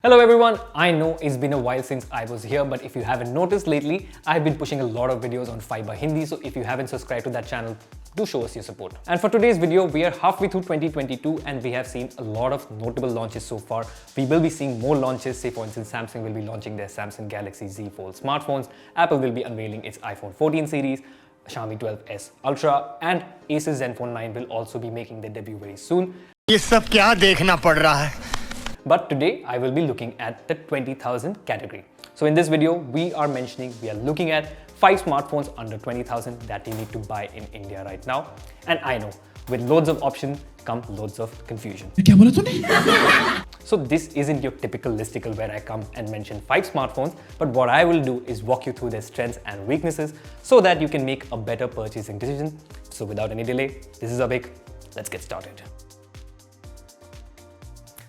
Hello everyone, I know it's been a while since I was here, but if you haven't noticed lately, I've been pushing a lot of videos on Fiiber Hindi, so if you haven't subscribed to that channel, do show us your support. And for today's video, we are halfway through 2022 and we have seen a lot of notable launches so far. We will be seeing more launches, say for instance, Samsung will be launching their Samsung Galaxy Z Fold smartphones, Apple will be unveiling its iPhone 14 series, Xiaomi 12s Ultra, and Asus Zenfone 9 will also be making their debut very soon. ये सब क्या देखना पड़ रहा है? But today I will be looking at the 20,000 category. So in this video, we are looking at 5 smartphones under 20,000 that you need to buy in India right now. And I know, with loads of options come loads of confusion. So this isn't your typical listicle where I come and mention 5 smartphones, but what I will do is walk you through their strengths and weaknesses so that you can make a better purchasing decision. So without any delay, this is Abhik. Let's get started.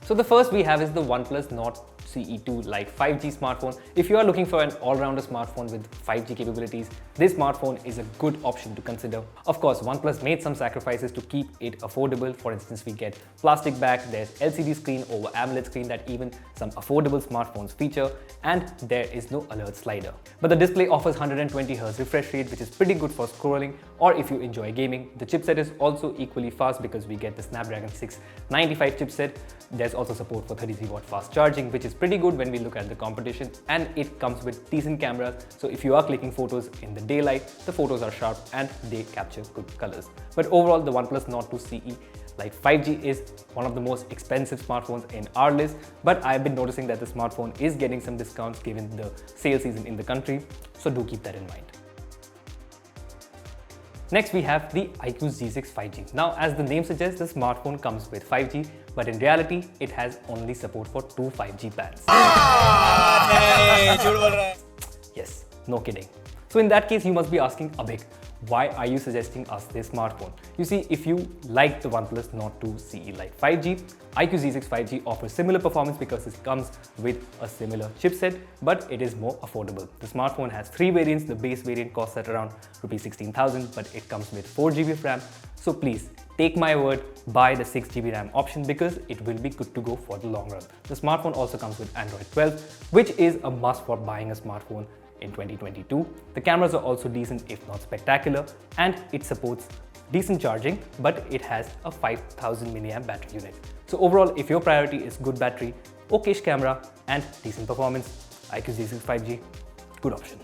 So the first we have is the OnePlus Nord CE2 Lite 5G smartphone. If you are looking for an all-rounder smartphone with 5G capabilities, this smartphone is a good option to consider. Of course, OnePlus made some sacrifices to keep it affordable. For instance, we get plastic back, there's LCD screen over AMOLED screen that even some affordable smartphones feature, and there is no alert slider. But the display offers 120Hz refresh rate, which is pretty good for scrolling, or if you enjoy gaming. The chipset is also equally fast because we get the Snapdragon 695 chipset. There's also support for 33-watt fast charging, which is pretty good when we look at the competition, and it comes with decent cameras. So if you are clicking photos in the daylight, the photos are sharp and they capture good colors. But overall, the OnePlus Nord CE Lite 5G is one of the most expensive smartphones in our list, but I've been noticing that the smartphone is getting some discounts given the sale season in the country, so do keep that in mind. Next, we have the iQOO Z6 5G. Now, as the name suggests, the smartphone comes with 5G, but in reality, it has only support for 2 5G bands. Yes, no kidding. So in that case, you must be asking, Abhik, why are you suggesting us this smartphone? You see, if you like the OnePlus Nord CE Lite 5G, iQOO Z6 5G offers similar performance because it comes with a similar chipset, but it is more affordable. The smartphone has 3 variants. The base variant costs at around Rs 16,000, but it comes with 4GB of RAM. So please, take my word, buy the 6GB RAM option because it will be good to go for the long run. The smartphone also comes with Android 12, which is a must for buying a smartphone in 2022. The cameras are also decent if not spectacular, and it supports decent charging, but it has a 5000 mAh battery unit. So overall, if your priority is good battery, okayish camera and decent performance, iQOO Z6 5G, good option.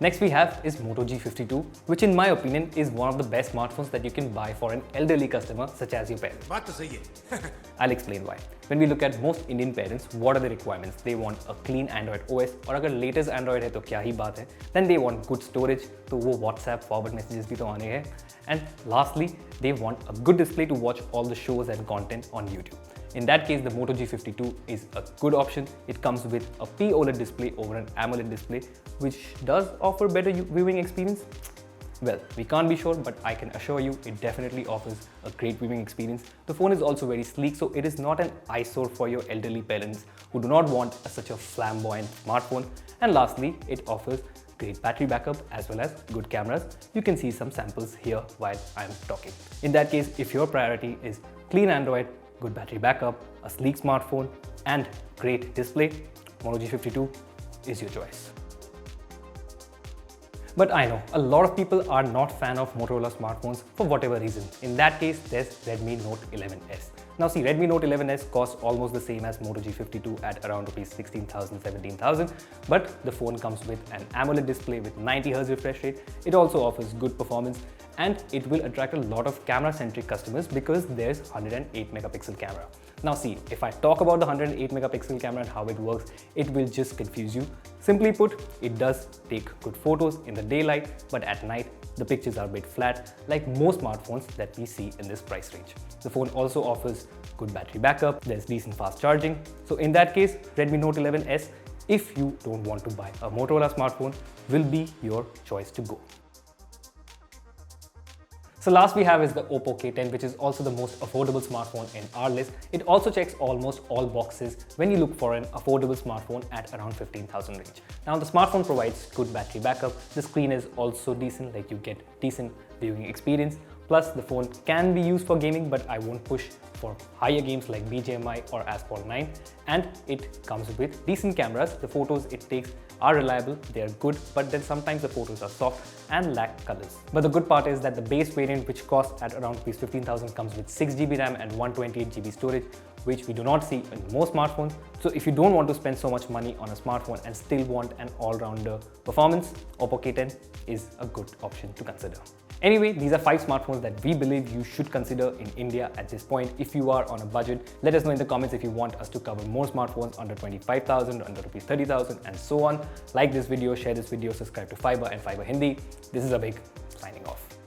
Next we have is Moto G52, which in my opinion is one of the best smartphones that you can buy for an elderly customer such as your parents. I'll explain why. When we look at most Indian parents, what are the requirements? They want a clean Android OS, और अगर latest Android है तो क्या ही बात है. Then they want good storage, तो वो WhatsApp forward messages भी तो आने हैं. And lastly, they want a good display to watch all the shows and content on YouTube. In that case, the Moto G52 is a good option. It comes with a POLED display over an AMOLED display, which does offer better viewing experience. Well, we can't be sure, but I can assure you it definitely offers a great viewing experience. The phone is also very sleek, so it is not an eyesore for your elderly parents who do not want such a flamboyant smartphone. And lastly, it offers great battery backup as well as good cameras. You can see some samples here while I'm talking. In that case, if your priority is clean Android, good battery backup, a sleek smartphone, and great display, Moto G52 is your choice. But I know a lot of people are not fan of Motorola smartphones for whatever reason. In that case, there's Redmi Note 11s. Now see, Redmi Note 11s costs almost the same as Moto G52 at around Rs 16,000, 17,000, but the phone comes with an AMOLED display with 90Hz refresh rate. It also offers good performance, and it will attract a lot of camera-centric customers because there's 108-megapixel camera. Now see, if I talk about the 108-megapixel camera and how it works, it will just confuse you. Simply put, it does take good photos in the daylight, but at night, the pictures are a bit flat, like most smartphones that we see in this price range. The phone also offers good battery backup, there's decent fast charging. So in that case, Redmi Note 11s, if you don't want to buy a Motorola smartphone, will be your choice to go. So last we have is the Oppo K10, which is also the most affordable smartphone in our list. It also checks almost all boxes when you look for an affordable smartphone at around 15,000 range. Now the smartphone provides good battery backup. The screen is also decent, like you get decent viewing experience. Plus, the phone can be used for gaming, but I won't push for higher games like BGMI or Asphalt 9. And it comes with decent cameras. The photos it takes are reliable, they are good, but then sometimes the photos are soft and lack colors. But the good part is that the base variant, which costs at around 15,000, comes with 6GB RAM and 128GB storage, which we do not see in most smartphones. So if you don't want to spend so much money on a smartphone and still want an all-rounder performance, Oppo K10 is a good option to consider. Anyway, these are 5 smartphones that we believe you should consider in India at this point. If you are on a budget, let us know in the comments if you want us to cover more smartphones under 25,000, under rupees 30,000 and so on. Like this video, share this video, subscribe to Fiiber and Fiiber Hindi. This is Abhig signing off.